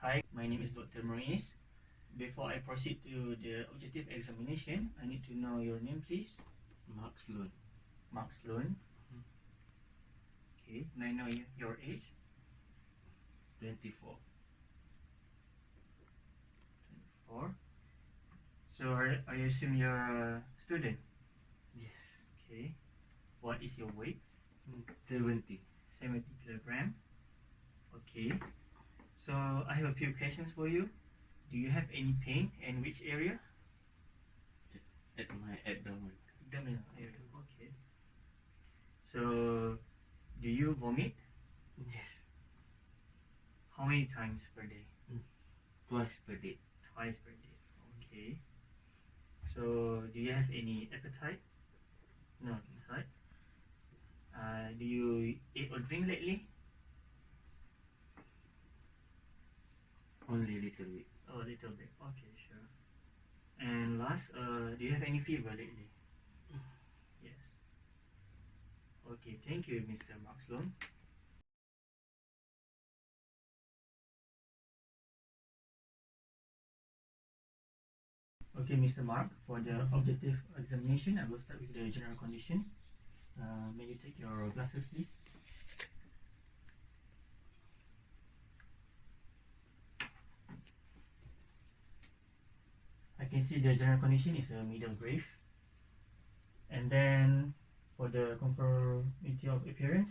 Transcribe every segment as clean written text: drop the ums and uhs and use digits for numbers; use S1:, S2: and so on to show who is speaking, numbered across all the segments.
S1: Hi, my name is Dr. Maurice. Before I proceed to the objective examination, I need to know your name, please.
S2: Mark Sloan.
S1: Mark Sloan. Okay, may I know your age?
S2: 24.
S1: 24. So, I assume you're a student?
S2: Yes.
S1: Okay. What is your weight?
S2: 70.
S1: 70 kilogram. Okay. So, I have a few questions for you. Do you have any pain and which area?
S2: At my abdomen.
S1: Abdominal area. Okay. So, do you vomit?
S2: Yes.
S1: How many times per day?
S2: Twice per day.
S1: Twice per day. Okay. So, do you have any appetite? No appetite. Do you eat or drink lately?
S2: Only little bit.
S1: Oh, a little bit. Okay, sure. And last, do you have any fever lately? Yes. Okay, thank you, Mr. Mark Sloan. Okay, Mr. Mark, for the objective examination, I will start with the general condition. May you take your glasses, please? I can see the general condition is a middle grave. And then for the conformity of appearance,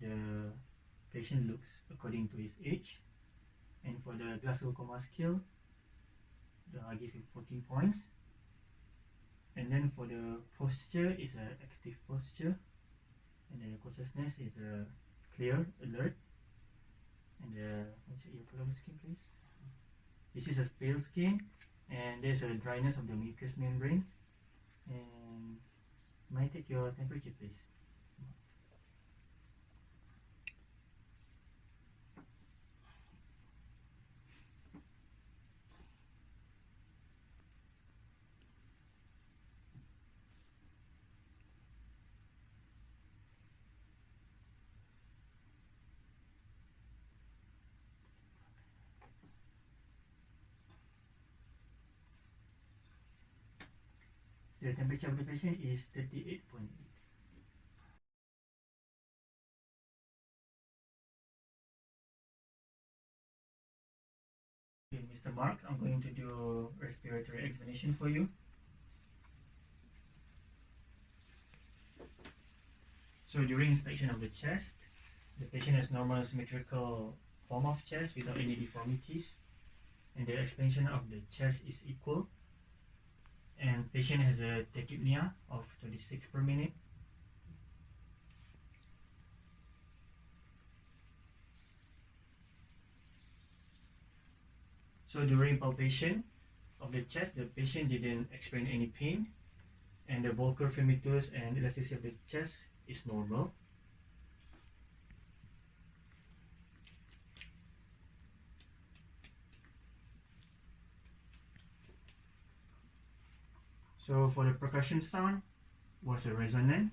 S1: the patient looks according to his age. And for the Glasgow Coma scale, I give him 14 points. And then for the posture is an active posture, and the consciousness is a clear, alert. And check your color of skin, please. This is a pale skin, and there's a dryness of the mucous membrane. And may I take your temperature, please? The temperature of the patient is 38.8. Okay, Mr. Mark, I'm going to do respiratory examination for you. So during inspection of the chest, the patient has normal symmetrical form of chest without any deformities, and the expansion of the chest is equal. And patient has a tachypnea of 26 per minute. So during palpation of the chest, the patient didn't experience any pain, and the bulbar femmitus and elasticity of the chest is normal. So for the percussion sound was a resonant.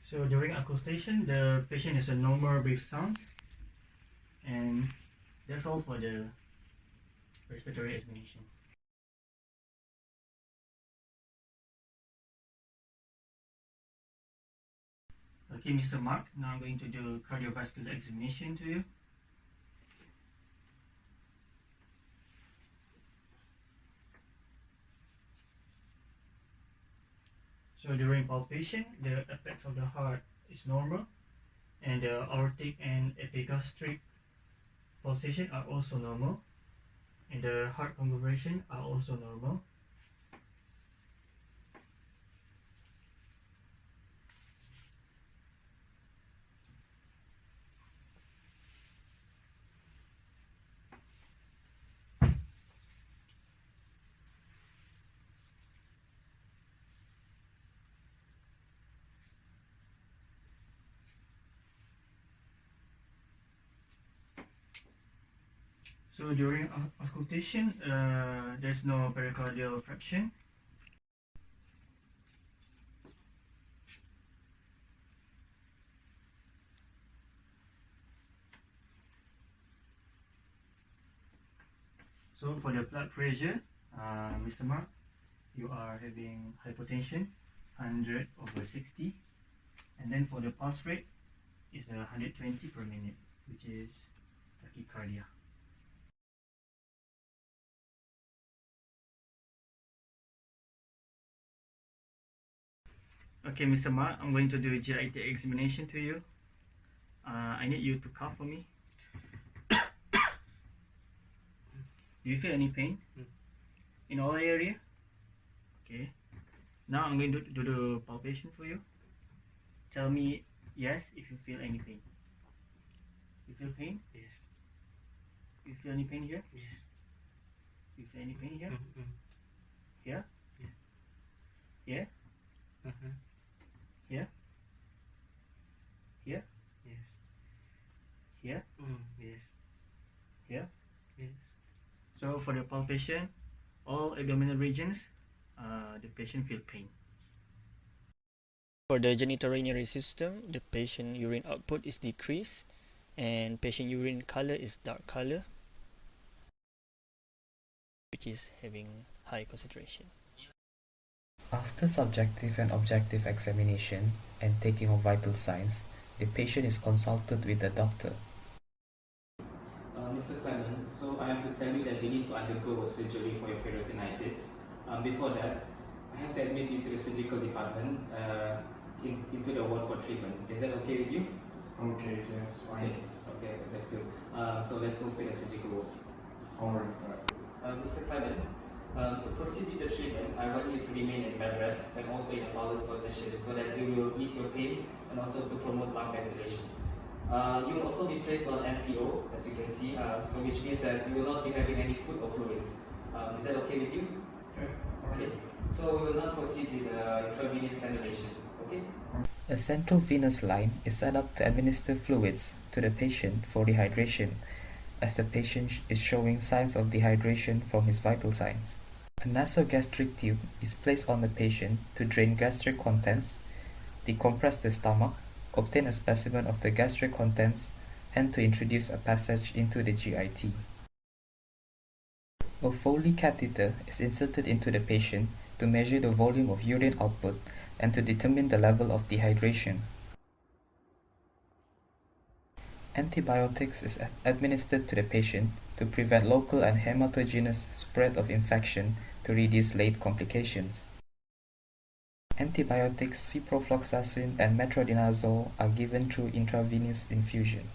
S1: So during auscultation, the patient has a normal breath sound, and that's all for the respiratory examination. Okay, Mr. Mark, now I'm going to do cardiovascular examination to you. So during palpation, the apex of the heart is normal, and the aortic and epigastric pulsation are also normal, and the heart configuration are also normal. So during auscultation, there's no pericardial fraction. So for the blood pressure, Mr. Mark, you are having hypotension, 100/60, and then for the pulse rate is 120 per minute, which is tachycardia. Okay, Mr. Mark, I'm going to do a GIT examination to you. I need you to cough for me. Do you feel any pain in all area? Okay. Now I'm going to do the palpation for you. Tell me yes if you feel any pain. You feel pain?
S2: Yes.
S1: You feel any pain here?
S2: Yes.
S1: You feel any pain here?
S2: Mm-hmm.
S1: Here?
S2: Yeah.
S1: Here?
S2: Uh-huh.
S1: Here? Here?
S2: Yes.
S1: Here?
S2: Yes.
S1: Here?
S2: Yes.
S1: So for the palpation, all abdominal regions, the patient feel pain. For the genitourinary system, the patient urine output is decreased and patient urine color is dark color, which is having high concentration.
S3: After subjective and objective examination and taking of vital signs, the patient is consulted with the doctor.
S4: Mr. Clement, so I have to tell you that we need to undergo a surgery for your peritonitis. Before that, I have to admit you to the surgical department into the ward for treatment. Is that okay with you?
S5: Okay, yes, fine.
S4: Okay, that's good. So let's move to the surgical ward.
S5: Alright.
S4: Mr. Clement, to proceed with the treatment, I want you to remain in bed rest and also in a balanced position so that it will ease your pain and also to promote lung ventilation. You will also be placed on NPO, as you can see, so which means that you will not be having any food or fluids. Is that okay with you? Okay. So we will not proceed with intravenous cannulation. Okay.
S3: A central venous line is set up to administer fluids to the patient for dehydration, as the patient is showing signs of dehydration from his vital signs. A nasogastric tube is placed on the patient to drain gastric contents, decompress the stomach, obtain a specimen of the gastric contents, and to introduce a passage into the GIT. A Foley catheter is inserted into the patient to measure the volume of urine output and to determine the level of dehydration. Antibiotics is administered to the patient to prevent local and hematogenous spread of infection to reduce late complications. Antibiotics ciprofloxacin and metronidazole are given through intravenous infusion.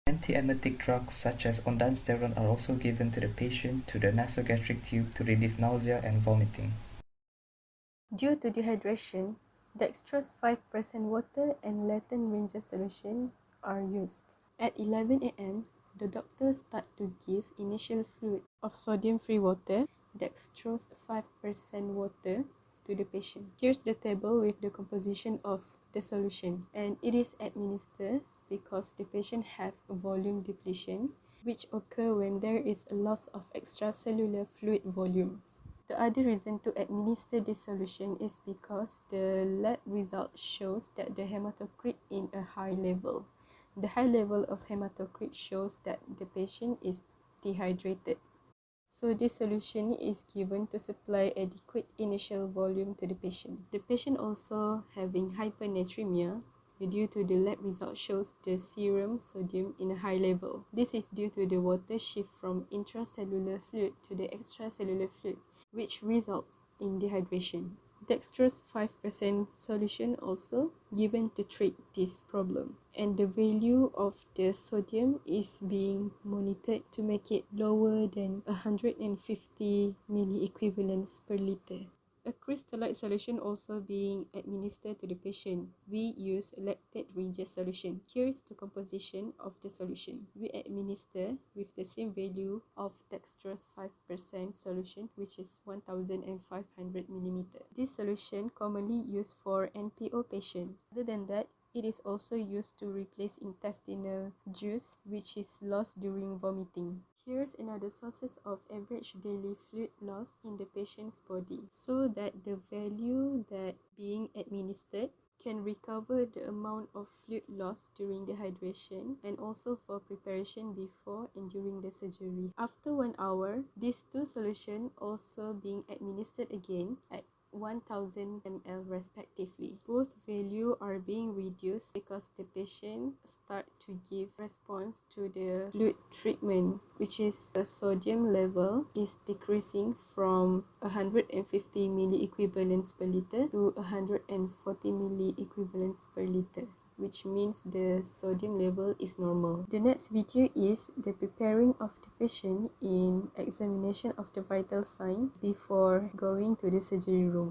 S3: Antiemetic drugs such as ondansetron are also given to the patient through the nasogastric tube to relieve nausea and vomiting.
S6: Due to dehydration, dextrose 5% water and latent Ranger solution are used. At 11 a.m., the doctor start to give initial fluid of sodium-free water, dextrose 5% water, to the patient. Here's the table with the composition of the solution, and it is administered because the patient have a volume depletion, which occur when there is a loss of extracellular fluid volume. The other reason to administer this solution is because the lab result shows that the hematocrit in a high level. The high level of hematocrit shows that the patient is dehydrated. So this solution is given to supply adequate initial volume to the patient. The patient also having hypernatremia due to the lab result shows the serum sodium in a high level. This is due to the water shift from intracellular fluid to the extracellular fluid, which results in dehydration. Dextrose 5% solution also given to treat this problem, and the value of the sodium is being monitored to make it lower than 150 milliequivalents per liter. A crystallite solution also being administered to the patient. We use lactate Ranger solution. Here's the composition of the solution. We administer with the same value of dextrose 5% solution, which is 1500 ml. This solution commonly used for NPO patient. Other than that, it is also used to replace intestinal juice, which is lost during vomiting. Here's another sources of average daily fluid loss in the patient's body, so that the value that being administered can recover the amount of fluid loss during the hydration and also for preparation before and during the surgery. After 1 hour, these two solutions also being administered again at 1000 ml respectively. Both value are being reduced because the patient start to give response to the fluid treatment, which is the sodium level is decreasing from 150 milliequivalents per liter to 140 milliequivalents per liter, which means the sodium level is normal. The next video is the preparing of the patient in examination of the vital sign before going to the surgery room.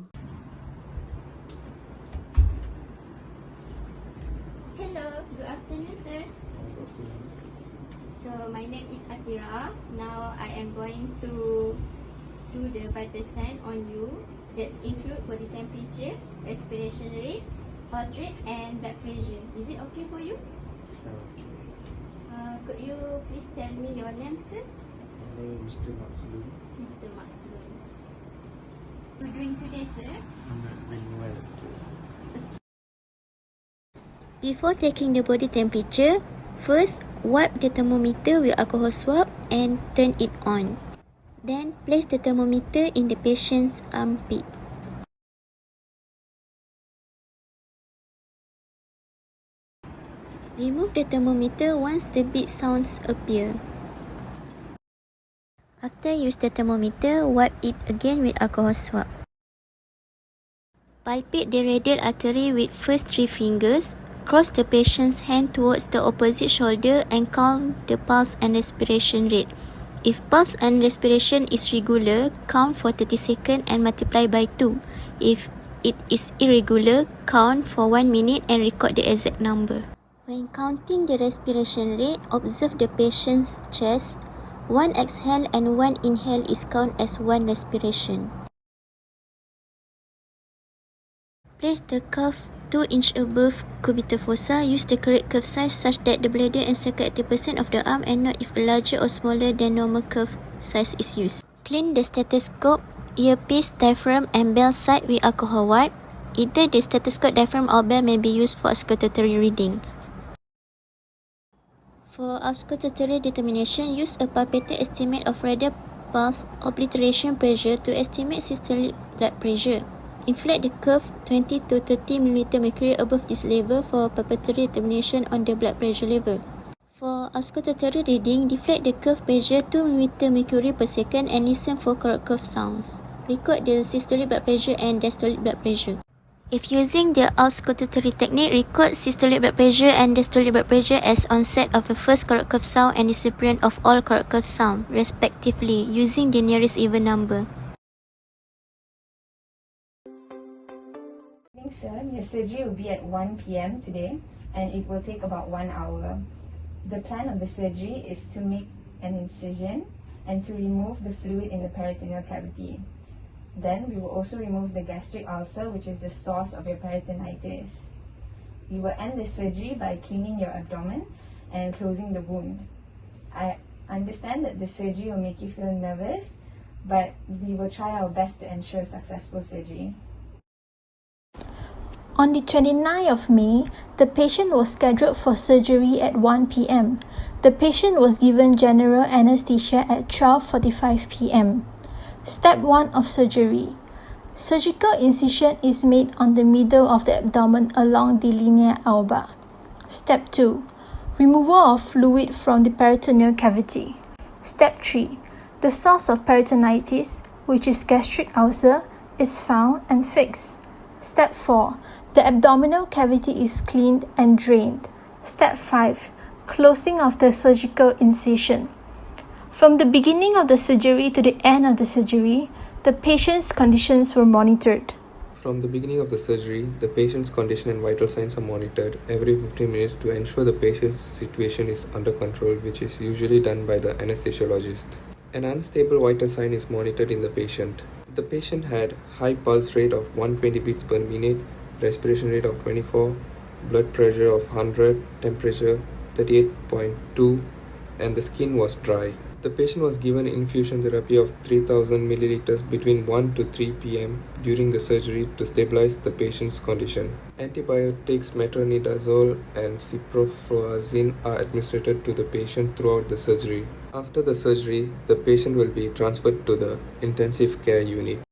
S7: Hello, good afternoon, sir. So my name is Atira. Now I am going to do the vital sign on you. That's include body temperature, respiration rate, pulse rate, and blood pressure. Is it okay for you?
S5: Okay.
S7: Could you please tell me your name, sir?
S5: Hello, Mr. Maxlum.
S7: Mr. Maxwell. How are you doing today, sir?
S5: I'm not really well.
S7: Before taking the body temperature, first wipe the thermometer with alcohol swab and turn it on. Then place the thermometer in the patient's armpit. Remove the thermometer once the beep sounds appear. After use the thermometer, wipe it again with alcohol swab. Palpate the radial artery with first 3 fingers. Cross the patient's hand towards the opposite shoulder and count the pulse and respiration rate. If pulse and respiration is regular, count for 30 seconds and multiply by 2. If it is irregular, count for 1 minute and record the exact number. When counting the respiration rate, observe the patient's chest. 1 exhale and 1 inhale is counted as 1 respiration. Place the cuff 2 inch above cubital fossa. Use the correct cuff size such that the bladder encircle 80% of the arm and not if a larger or smaller than normal cuff size is used. Clean the stethoscope, earpiece, diaphragm and bell side with alcohol wipe. Either the stethoscope, diaphragm or bell may be used for auscultatory reading. For auscultatory determination, use a palpated estimate of radial pulse obliteration pressure to estimate systolic blood pressure. Inflate the curve 20 to 30 mmHg above this level for palpatory determination on the blood pressure level. For auscultatory reading, deflate the curve pressure 2 mmHg per second and listen for correct curve sounds. Record the systolic blood pressure and diastolic blood pressure. If using the auscultatory technique, record systolic blood pressure and diastolic blood pressure as onset of the first correct curve sound and disappearance of all correct curve sound, respectively, using the nearest even number.
S8: Good evening, sir. Your surgery will be at 1 p.m. today and it will take about 1 hour. The plan of the surgery is to make an incision and to remove the fluid in the peritoneal cavity. Then we will also remove the gastric ulcer, which is the source of your peritonitis. We will end the surgery by cleaning your abdomen and closing the wound. I understand that the surgery will make you feel nervous, but we will try our best to ensure successful surgery.
S9: On the 29th of May, the patient was scheduled for surgery at 1 p.m. The patient was given general anesthesia at 12:45 p.m. Step 1 of surgery. Surgical incision is made on the middle of the abdomen along the linea alba. Step 2. Removal of fluid from the peritoneal cavity. Step 3. The source of peritonitis, which is gastric ulcer, is found and fixed. Step 4. The abdominal cavity is cleaned and drained. Step 5. Closing of the surgical incision. From the beginning of the surgery to the end of the surgery, the patient's conditions were monitored.
S10: From the beginning of the surgery, the patient's condition and vital signs are monitored every 15 minutes to ensure the patient's situation is under control, which is usually done by the anesthesiologist. An unstable vital sign is monitored in the patient. The patient had high pulse rate of 120 beats per minute, respiration rate of 24, blood pressure of 100, temperature 38.2, and the skin was dry. The patient was given infusion therapy of 3000 milliliters between 1 to 3 pm during the surgery to stabilize the patient's condition. Antibiotics metronidazole and ciprofloxacin are administered to the patient throughout the surgery. After the surgery, the patient will be transferred to the intensive care unit.